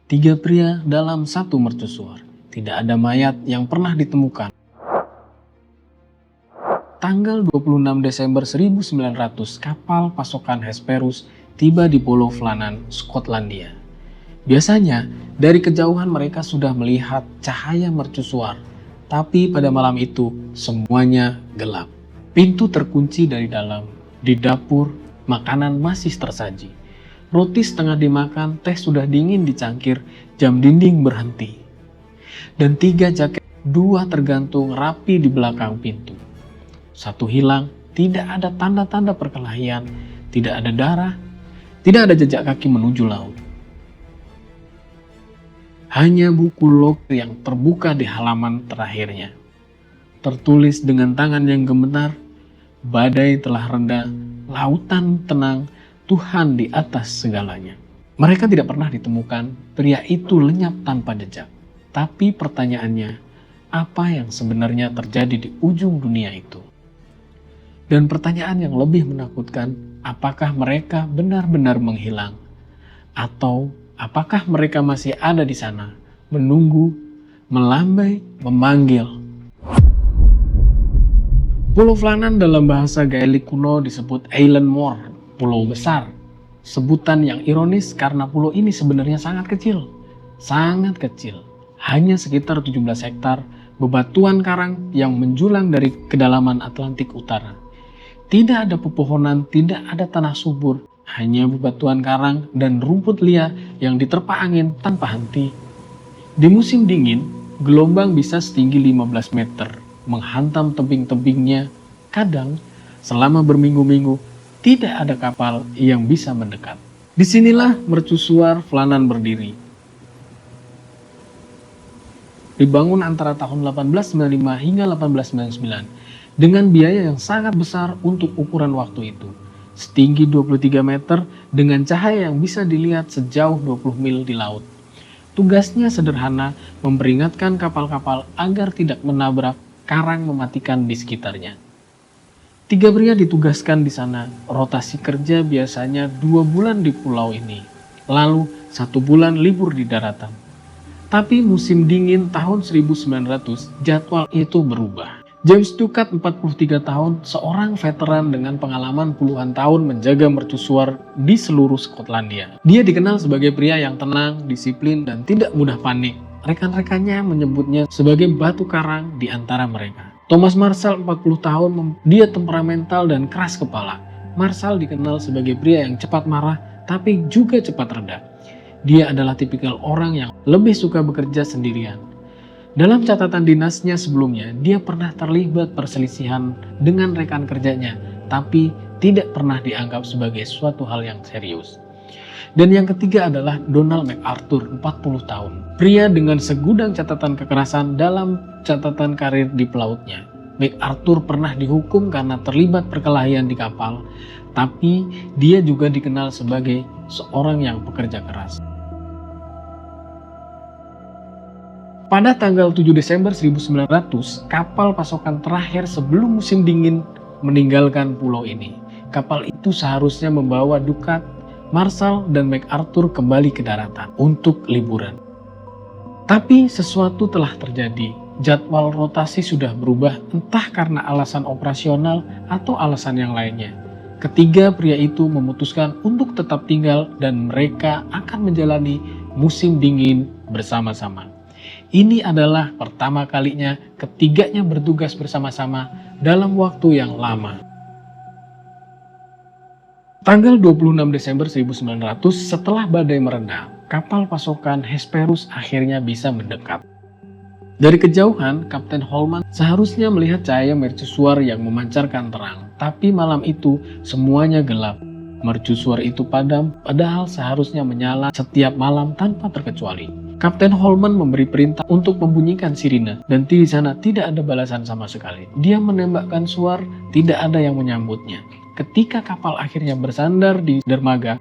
Tiga pria dalam satu mercusuar. Tidak ada mayat yang pernah ditemukan. Tanggal 26 Desember 1900, kapal pasokan Hesperus tiba di Pulau Flannan, Skotlandia. Biasanya, dari kejauhan mereka sudah melihat cahaya mercusuar, tapi pada malam itu semuanya gelap. Pintu terkunci dari dalam. Di dapur, makanan masih tersaji. Roti setengah dimakan, teh sudah dingin dicangkir, jam dinding berhenti. Dan 3 jaket, 2 tergantung rapi di belakang pintu. 1 hilang, tidak ada tanda-tanda perkelahian, tidak ada darah, tidak ada jejak kaki menuju laut. Hanya buku log yang terbuka di halaman terakhirnya. Tertulis dengan tangan yang gemetar, badai telah reda, lautan tenang, Tuhan di atas segalanya. Mereka tidak pernah ditemukan, pria itu lenyap tanpa jejak. Tapi pertanyaannya, apa yang sebenarnya terjadi di ujung dunia itu? Dan pertanyaan yang lebih menakutkan, apakah mereka benar-benar menghilang? Atau apakah mereka masih ada di sana, menunggu, melambai, memanggil? Pulau Flannan dalam bahasa Gaelic kuno disebut Eilean Mor, pulau besar. Sebutan yang ironis karena pulau ini sebenarnya sangat kecil. Sangat kecil. Hanya sekitar 17 hektar bebatuan karang yang menjulang dari kedalaman Atlantik Utara. Tidak ada pepohonan, tidak ada tanah subur, hanya bebatuan karang dan rumput liar yang diterpa angin tanpa henti. Di musim dingin, gelombang bisa setinggi 15 meter, menghantam tebing-tebingnya. Kadang, selama berminggu-minggu, tidak ada kapal yang bisa mendekat. Disinilah mercusuar Flannan berdiri. Dibangun antara tahun 1895 hingga 1899 dengan biaya yang sangat besar untuk ukuran waktu itu. Setinggi 23 meter dengan cahaya yang bisa dilihat sejauh 20 mil di laut. Tugasnya sederhana, memperingatkan kapal-kapal agar tidak menabrak karang mematikan di sekitarnya. 3 pria ditugaskan di sana. Rotasi kerja biasanya 2 bulan di pulau ini, lalu 1 bulan libur di daratan. Tapi musim dingin tahun 1900, jadwal itu berubah. James Ducat, 43 tahun, seorang veteran dengan pengalaman puluhan tahun menjaga mercusuar di seluruh Skotlandia. Dia dikenal sebagai pria yang tenang, disiplin, dan tidak mudah panik. Rekan-rekannya menyebutnya sebagai batu karang di antara mereka. Thomas Marshall, 40 tahun, dia temperamental dan keras kepala. Marshall dikenal sebagai pria yang cepat marah, tapi juga cepat reda. Dia adalah tipikal orang yang lebih suka bekerja sendirian. Dalam catatan dinasnya sebelumnya, dia pernah terlibat perselisihan dengan rekan kerjanya, tapi tidak pernah dianggap sebagai suatu hal yang serius. Dan yang ketiga adalah Donald MacArthur, 40 tahun. Pria dengan segudang catatan kekerasan dalam catatan karir di pelautnya. MacArthur pernah dihukum karena terlibat perkelahian di kapal, tapi dia juga dikenal sebagai seorang yang pekerja keras. Pada tanggal 7 Desember 1900, kapal pasokan terakhir sebelum musim dingin meninggalkan pulau ini. Kapal itu seharusnya membawa Ducat, Marshall, dan MacArthur kembali ke daratan untuk liburan. Tapi sesuatu telah terjadi. Jadwal rotasi sudah berubah entah karena alasan operasional atau alasan yang lainnya. Ketiga pria itu memutuskan untuk tetap tinggal dan mereka akan menjalani musim dingin bersama-sama. Ini adalah pertama kalinya ketiganya bertugas bersama-sama dalam waktu yang lama. Tanggal 26 Desember 1900, setelah badai mereda, kapal pasokan Hesperus akhirnya bisa mendekat. Dari kejauhan, Kapten Holman seharusnya melihat cahaya mercusuar yang memancarkan terang. Tapi malam itu semuanya gelap. Mercusuar itu padam, padahal seharusnya menyala setiap malam tanpa terkecuali. Kapten Holman memberi perintah untuk membunyikan sirine, dan di sana tidak ada balasan sama sekali. Dia menembakkan suar, tidak ada yang menyambutnya. Ketika kapal akhirnya bersandar di dermaga,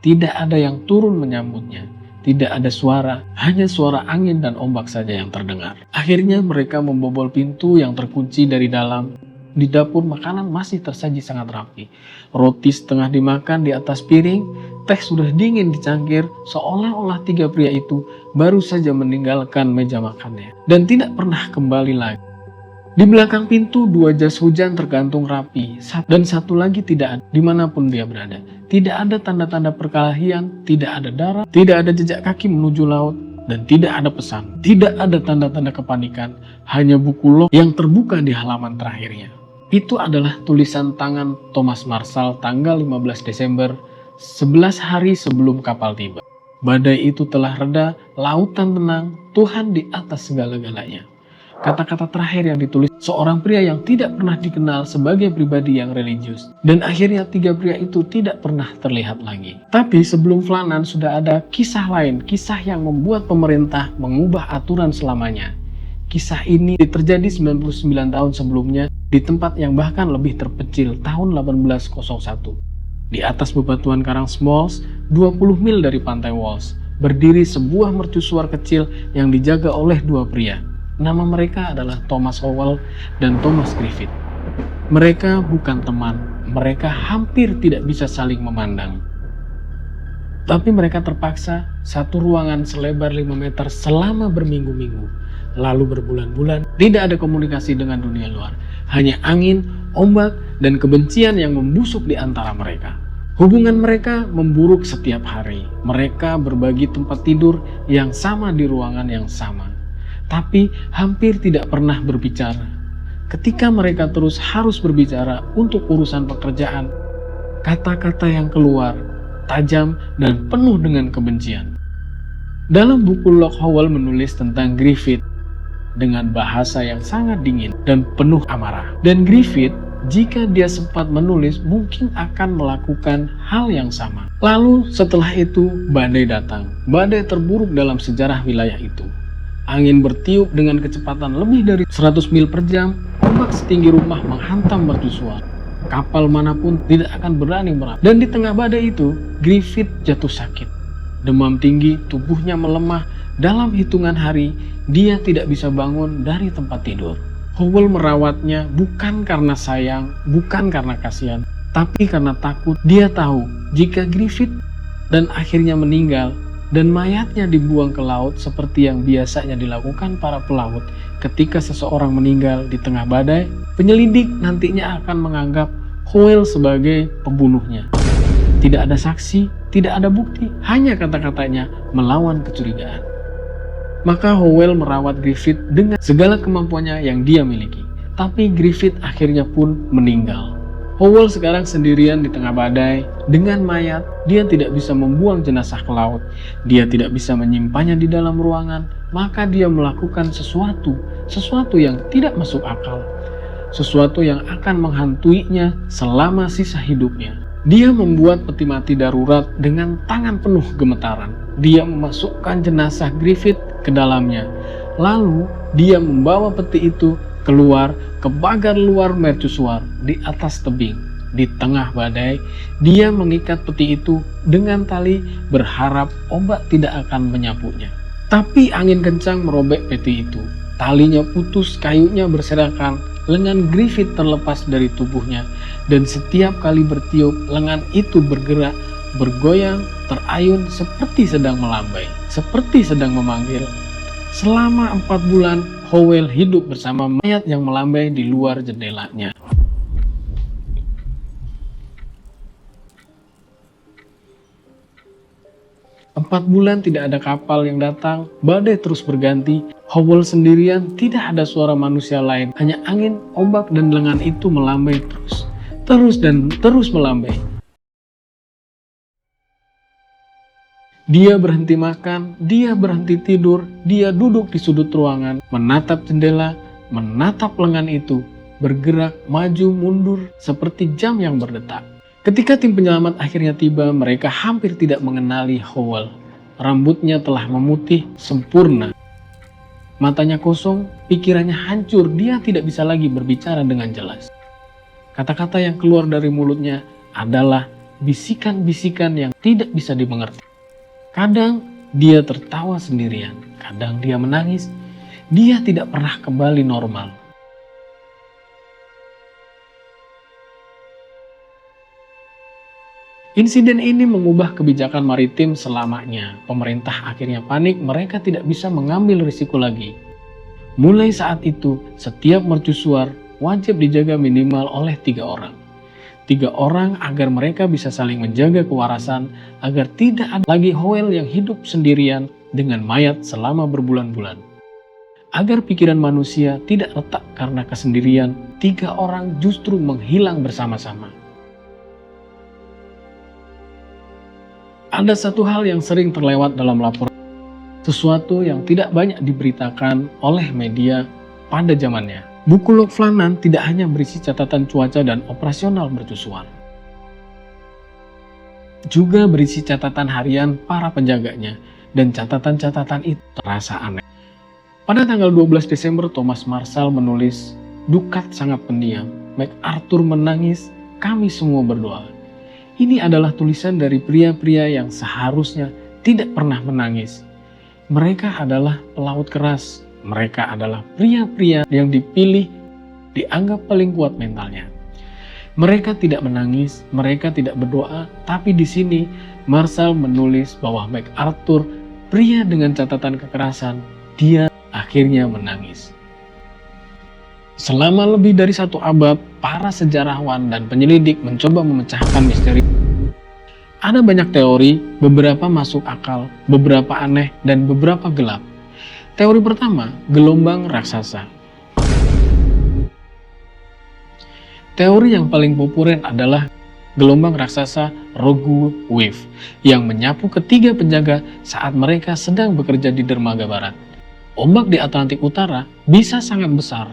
tidak ada yang turun menyambutnya. Tidak ada suara, hanya suara angin dan ombak saja yang terdengar. Akhirnya mereka membobol pintu yang terkunci dari dalam. Di dapur makanan masih tersaji sangat rapi. Roti setengah dimakan di atas piring, teh sudah dingin di cangkir, seolah-olah tiga pria itu baru saja meninggalkan meja makannya dan tidak pernah kembali lagi. Di belakang pintu dua jas hujan tergantung rapi, dan satu lagi tidak ada dimanapun dia berada. Tidak ada tanda-tanda perkelahian, tidak ada darah, tidak ada jejak kaki menuju laut, dan tidak ada pesan. Tidak ada tanda-tanda kepanikan, hanya buku log yang terbuka di halaman terakhirnya. Itu adalah tulisan tangan Thomas Marshall tanggal 15 Desember, 11 hari sebelum kapal tiba. Badai itu telah reda, lautan tenang, Tuhan di atas segala-galanya. Kata-kata terakhir yang ditulis seorang pria yang tidak pernah dikenal sebagai pribadi yang religius. Dan akhirnya tiga pria itu tidak pernah terlihat lagi. Tapi sebelum Flannan sudah ada kisah lain, kisah yang membuat pemerintah mengubah aturan selamanya. Kisah ini terjadi 99 tahun sebelumnya di tempat yang bahkan lebih terpencil tahun 1801. Di atas bebatuan karang Smalls, 20 mil dari pantai Walls, berdiri sebuah mercusuar kecil yang dijaga oleh dua pria. Nama mereka adalah Thomas Howell dan Thomas Griffith. Mereka bukan teman, mereka hampir tidak bisa saling memandang. Tapi mereka terpaksa satu ruangan selebar 5 meter selama berminggu-minggu. Lalu berbulan-bulan tidak ada komunikasi dengan dunia luar. Hanya angin, ombak, dan kebencian yang membusuk di antara mereka. Hubungan mereka memburuk setiap hari. Mereka berbagi tempat tidur yang sama di ruangan yang sama. Tapi hampir tidak pernah berbicara. Ketika mereka terus harus berbicara untuk urusan pekerjaan, kata-kata yang keluar tajam dan penuh dengan kebencian. Dalam buku log Howell menulis tentang Griffith dengan bahasa yang sangat dingin dan penuh amarah. Dan Griffith, jika dia sempat menulis, mungkin akan melakukan hal yang sama. Lalu setelah itu badai datang. Badai terburuk dalam sejarah wilayah itu. Angin bertiup dengan kecepatan lebih dari 100 mil per jam, ombak setinggi rumah menghantam mercusuar. Kapal manapun tidak akan berani merapat. Dan di tengah badai itu, Griffith jatuh sakit. Demam tinggi, tubuhnya melemah. Dalam hitungan hari, dia tidak bisa bangun dari tempat tidur. Howell merawatnya bukan karena sayang, bukan karena kasihan, tapi karena takut. Dia tahu jika Griffith dan akhirnya meninggal, dan mayatnya dibuang ke laut seperti yang biasanya dilakukan para pelaut ketika seseorang meninggal di tengah badai, penyelidik nantinya akan menganggap Howell sebagai pembunuhnya. Tidak ada saksi, tidak ada bukti, hanya kata-katanya melawan kecurigaan. Maka Howell merawat Griffith dengan segala kemampuannya yang dia miliki. Tapi Griffith akhirnya pun meninggal. Howell sekarang sendirian di tengah badai dengan mayat. Dia tidak bisa membuang jenazah ke laut. Dia tidak bisa menyimpannya di dalam ruangan. Maka dia melakukan sesuatu yang tidak masuk akal. Sesuatu yang akan menghantuinya selama sisa hidupnya. Dia membuat peti mati darurat dengan tangan penuh gemetaran. Dia memasukkan jenazah Griffith ke dalamnya. Lalu dia membawa peti itu keluar ke pagar luar mercusuar di atas tebing. Di tengah badai, dia mengikat peti itu dengan tali berharap ombak tidak akan menyapunya. Tapi angin kencang merobek peti itu. Talinya putus, kayunya berserakan, lengan Griffith terlepas dari tubuhnya, dan setiap kali bertiup, lengan itu bergerak, bergoyang, terayun seperti sedang melambai, seperti sedang memanggil. Selama 4 bulan, Howell hidup bersama mayat yang melambai di luar jendelanya. Empat bulan tidak ada kapal yang datang, badai terus berganti, Howell sendirian, tidak ada suara manusia lain, hanya angin, ombak, dan lengan itu melambai terus melambai. Dia berhenti makan, dia berhenti tidur, dia duduk di sudut ruangan, menatap jendela, menatap lengan itu, bergerak maju mundur seperti jam yang berdetak. Ketika tim penyelamat akhirnya tiba, mereka hampir tidak mengenali Howell. Rambutnya telah memutih sempurna. Matanya kosong, pikirannya hancur, dia tidak bisa lagi berbicara dengan jelas. Kata-kata yang keluar dari mulutnya adalah bisikan-bisikan yang tidak bisa dimengerti. Kadang dia tertawa sendirian, kadang dia menangis. Dia tidak pernah kembali normal. Insiden ini mengubah kebijakan maritim selamanya. Pemerintah akhirnya panik, mereka tidak bisa mengambil risiko lagi. Mulai saat itu, setiap mercusuar wajib dijaga minimal oleh 3 orang. 3 orang agar mereka bisa saling menjaga kewarasan, agar tidak ada lagi Hoel yang hidup sendirian dengan mayat selama berbulan-bulan. Agar pikiran manusia tidak retak karena kesendirian, 3 orang justru menghilang bersama-sama. Ada satu hal yang sering terlewat dalam laporan, sesuatu yang tidak banyak diberitakan oleh media pada zamannya. Buku log Flannan tidak hanya berisi catatan cuaca dan operasional mercusuar, juga berisi catatan harian para penjaganya, dan catatan-catatan itu terasa aneh. Pada tanggal 12 Desember, Thomas Marshall menulis, "Dukat sangat pendiam, MacArthur menangis, kami semua berdoa." Ini adalah tulisan dari pria-pria yang seharusnya tidak pernah menangis. Mereka adalah pelaut keras. Mereka adalah pria-pria yang dipilih, dianggap paling kuat mentalnya. Mereka tidak menangis, mereka tidak berdoa, tapi di sini Marshall menulis bahwa MacArthur, pria dengan catatan kekerasan, dia akhirnya menangis. Selama lebih dari 1 abad, para sejarawan dan penyelidik mencoba memecahkan misteri. Ada banyak teori, beberapa masuk akal, beberapa aneh, dan beberapa gelap. Teori pertama, gelombang raksasa. Teori yang paling populer adalah gelombang raksasa Rogue Wave yang menyapu ketiga penjaga saat mereka sedang bekerja di dermaga barat. Ombak di Atlantik Utara bisa sangat besar.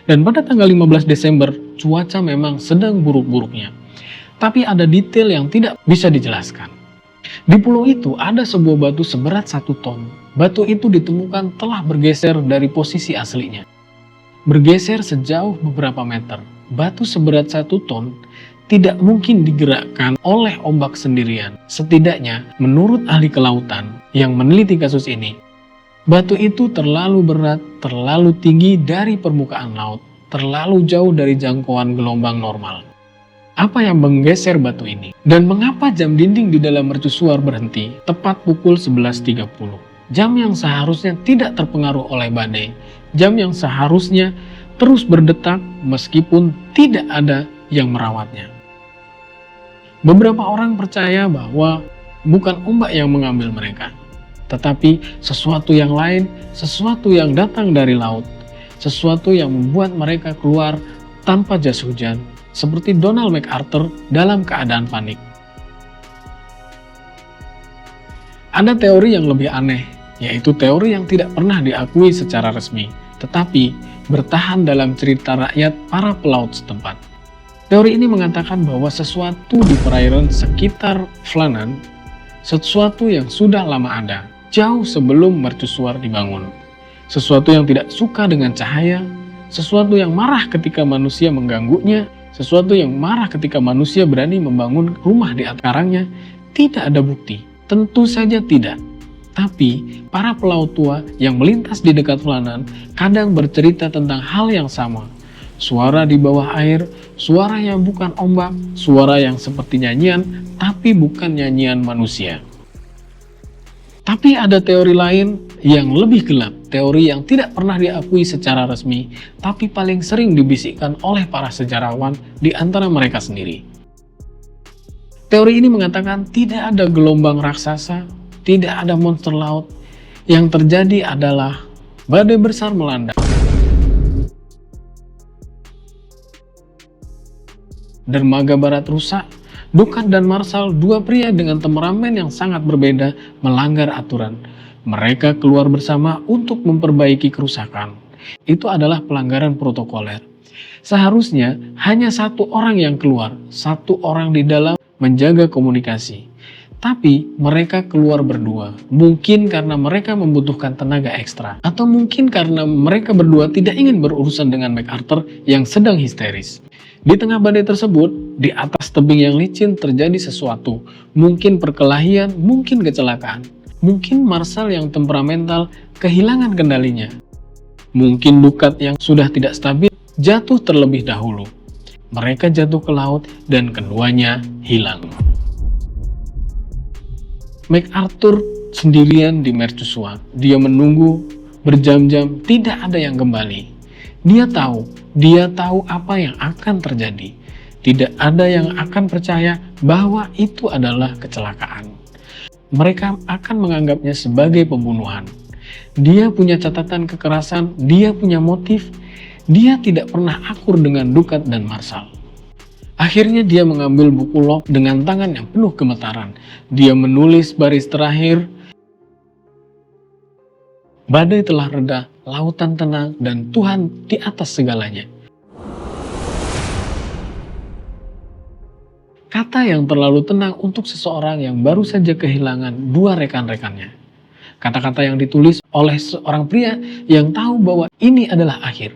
Dan pada tanggal 15 Desember, cuaca memang sedang buruk-buruknya. Tapi ada detail yang tidak bisa dijelaskan. Di pulau itu ada sebuah batu seberat 1 ton. Batu itu ditemukan telah bergeser dari posisi aslinya. Bergeser sejauh beberapa meter. Batu seberat 1 ton tidak mungkin digerakkan oleh ombak sendirian. Setidaknya, menurut ahli kelautan yang meneliti kasus ini, batu itu terlalu berat, terlalu tinggi dari permukaan laut, terlalu jauh dari jangkauan gelombang normal. Apa yang menggeser batu ini? Dan mengapa jam dinding di dalam mercusuar berhenti tepat pukul 11.30? Jam yang seharusnya tidak terpengaruh oleh badai, jam yang seharusnya terus berdetak meskipun tidak ada yang merawatnya. Beberapa orang percaya bahwa bukan ombak yang mengambil mereka, tetapi sesuatu yang lain, sesuatu yang datang dari laut, sesuatu yang membuat mereka keluar tanpa jas hujan, seperti Donald MacArthur dalam keadaan panik. Ada teori yang lebih aneh, yaitu teori yang tidak pernah diakui secara resmi, tetapi bertahan dalam cerita rakyat para pelaut setempat. Teori ini mengatakan bahwa sesuatu di perairan sekitar Flannan, sesuatu yang sudah lama ada, jauh sebelum mercusuar dibangun. Sesuatu yang tidak suka dengan cahaya, sesuatu yang marah ketika manusia mengganggunya, sesuatu yang marah ketika manusia berani membangun rumah di atas karangnya. Tidak ada bukti, tentu saja tidak. Tapi para pelaut tua yang melintas di dekat Flannan kadang bercerita tentang hal yang sama. Suara di bawah air, suara yang bukan ombak, suara yang seperti nyanyian, tapi bukan nyanyian manusia. Tapi ada teori lain yang lebih gelap, teori yang tidak pernah diakui secara resmi, tapi paling sering dibisikkan oleh para sejarawan di antara mereka sendiri. Teori ini mengatakan tidak ada gelombang raksasa, tidak ada monster laut. Yang terjadi adalah badai besar melanda. Dermaga barat rusak. Dukat dan Marshall, 2 pria dengan temperamen yang sangat berbeda, melanggar aturan. Mereka keluar bersama untuk memperbaiki kerusakan. Itu adalah pelanggaran protokoler. Seharusnya hanya 1 orang yang keluar, 1 orang di dalam menjaga komunikasi. Tapi mereka keluar berdua. Mungkin karena mereka membutuhkan tenaga ekstra. Atau mungkin karena mereka berdua tidak ingin berurusan dengan MacArthur yang sedang histeris. Di tengah badai tersebut, di atas tebing yang licin terjadi sesuatu. Mungkin perkelahian, mungkin kecelakaan. Mungkin Marshall yang temperamental kehilangan kendalinya. Mungkin Dukat yang sudah tidak stabil jatuh terlebih dahulu. Mereka jatuh ke laut dan keduanya hilang. MacArthur sendirian di mercusuar. Dia menunggu berjam-jam, tidak ada yang kembali. Dia tahu apa yang akan terjadi. Tidak ada yang akan percaya bahwa itu adalah kecelakaan. Mereka akan menganggapnya sebagai pembunuhan. Dia punya catatan kekerasan, dia punya motif, dia tidak pernah akur dengan Dukat dan Marshall. Akhirnya dia mengambil buku log dengan tangan yang penuh gemetaran. Dia menulis baris terakhir, badai telah reda, lautan tenang, dan Tuhan di atas segalanya. Kata yang terlalu tenang untuk seseorang yang baru saja kehilangan dua rekan-rekannya. Kata-kata yang ditulis oleh seorang pria yang tahu bahwa ini adalah akhir.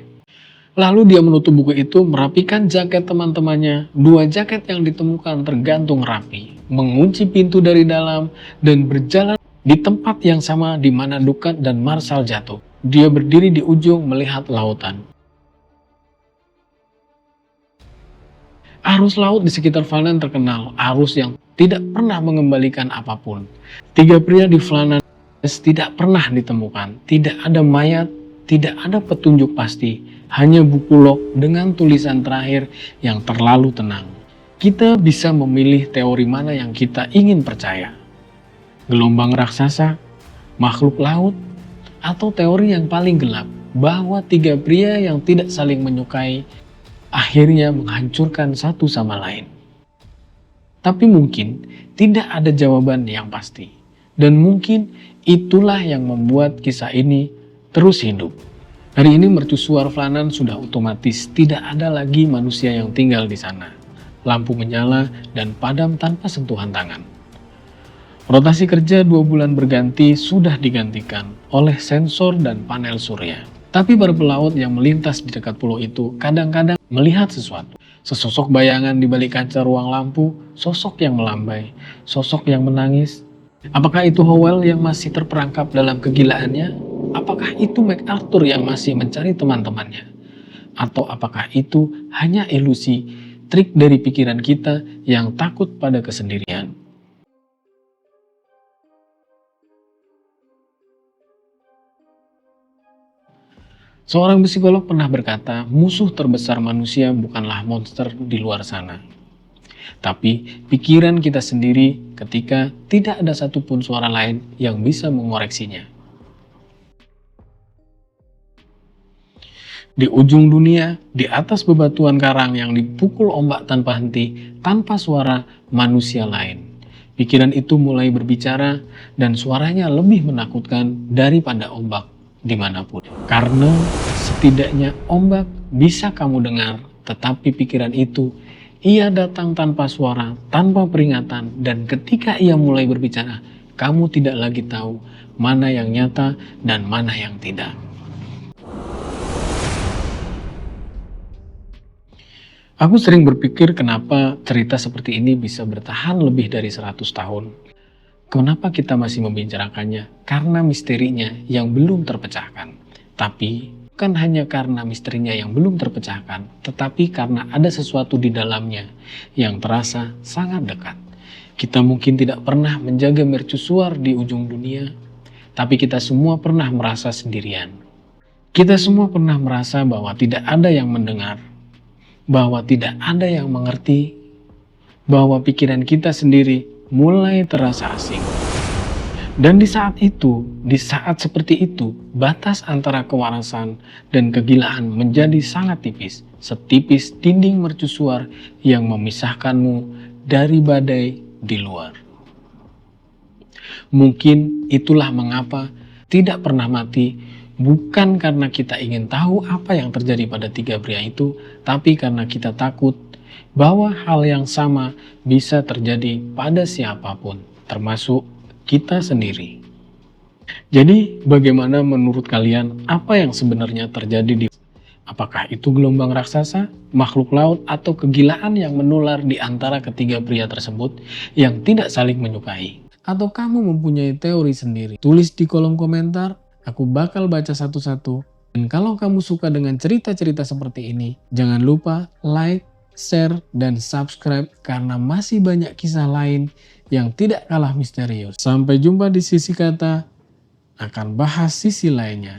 Lalu dia menutup buku itu, merapikan jaket teman-temannya. Dua jaket yang ditemukan tergantung rapi, mengunci pintu dari dalam, dan berjalan di tempat yang sama di mana Dukat dan Marshall jatuh. Dia berdiri di ujung melihat lautan. Arus laut di sekitar Flannan terkenal, arus yang tidak pernah mengembalikan apapun. Tiga pria di Flannan tidak pernah ditemukan, tidak ada mayat, tidak ada petunjuk pasti, hanya buku log dengan tulisan terakhir yang terlalu tenang. Kita bisa memilih teori mana yang kita ingin percaya. Gelombang raksasa, makhluk laut, atau teori yang paling gelap bahwa tiga pria yang tidak saling menyukai akhirnya menghancurkan satu sama lain. Tapi mungkin tidak ada jawaban yang pasti. Dan mungkin itulah yang membuat kisah ini terus hidup. Hari ini mercusuar Flannan sudah otomatis tidak ada lagi manusia yang tinggal di sana. Lampu menyala dan padam tanpa sentuhan tangan. Rotasi kerja 2 bulan berganti sudah digantikan oleh sensor dan panel surya. Tapi para pelaut yang melintas di dekat pulau itu kadang-kadang melihat sesuatu. Sesosok bayangan di balik kaca ruang lampu, sosok yang melambai, sosok yang menangis. Apakah itu Howell yang masih terperangkap dalam kegilaannya? Apakah itu MacArthur yang masih mencari teman-temannya? Atau apakah itu hanya ilusi, trik dari pikiran kita yang takut pada kesendirian? Seorang psikolog pernah berkata, musuh terbesar manusia bukanlah monster di luar sana, tapi pikiran kita sendiri ketika tidak ada satupun suara lain yang bisa mengoreksinya. Di ujung dunia, di atas bebatuan karang yang dipukul ombak tanpa henti, tanpa suara manusia lain. Pikiran itu mulai berbicara dan suaranya lebih menakutkan daripada ombak dimanapun. Karena setidaknya ombak bisa kamu dengar, tetapi pikiran itu, ia datang tanpa suara, tanpa peringatan, dan ketika ia mulai berbicara, kamu tidak lagi tahu mana yang nyata dan mana yang tidak. Aku sering berpikir kenapa cerita seperti ini bisa bertahan lebih dari 100 tahun. Kenapa kita masih membicarakannya? Karena misterinya yang belum terpecahkan. Tapi bukan hanya karena misterinya yang belum terpecahkan, tetapi karena ada sesuatu di dalamnya yang terasa sangat dekat. Kita mungkin tidak pernah menjaga mercusuar di ujung dunia, tapi kita semua pernah merasa sendirian. Kita semua pernah merasa bahwa tidak ada yang mendengar, bahwa tidak ada yang mengerti, bahwa pikiran kita sendiri mulai terasa asing. Dan di saat itu, di saat seperti itu, batas antara kewarasan dan kegilaan menjadi sangat tipis, setipis dinding mercusuar yang memisahkanmu dari badai di luar. Mungkin itulah mengapa tidak pernah mati, bukan karena kita ingin tahu apa yang terjadi pada tiga pria itu, tapi karena kita takut bahwa hal yang sama bisa terjadi pada siapapun, termasuk kita sendiri. Jadi, bagaimana menurut kalian apa yang sebenarnya terjadi di apakah itu gelombang raksasa, makhluk laut, atau kegilaan yang menular di antara ketiga pria tersebut yang tidak saling menyukai? Atau kamu mempunyai teori sendiri? Tulis di kolom komentar, aku bakal baca satu-satu. Dan kalau kamu suka dengan cerita-cerita seperti ini, jangan lupa like, share, dan subscribe karena masih banyak kisah lain yang tidak kalah misterius. Sampai jumpa di sisi kata, akan bahas sisi lainnya.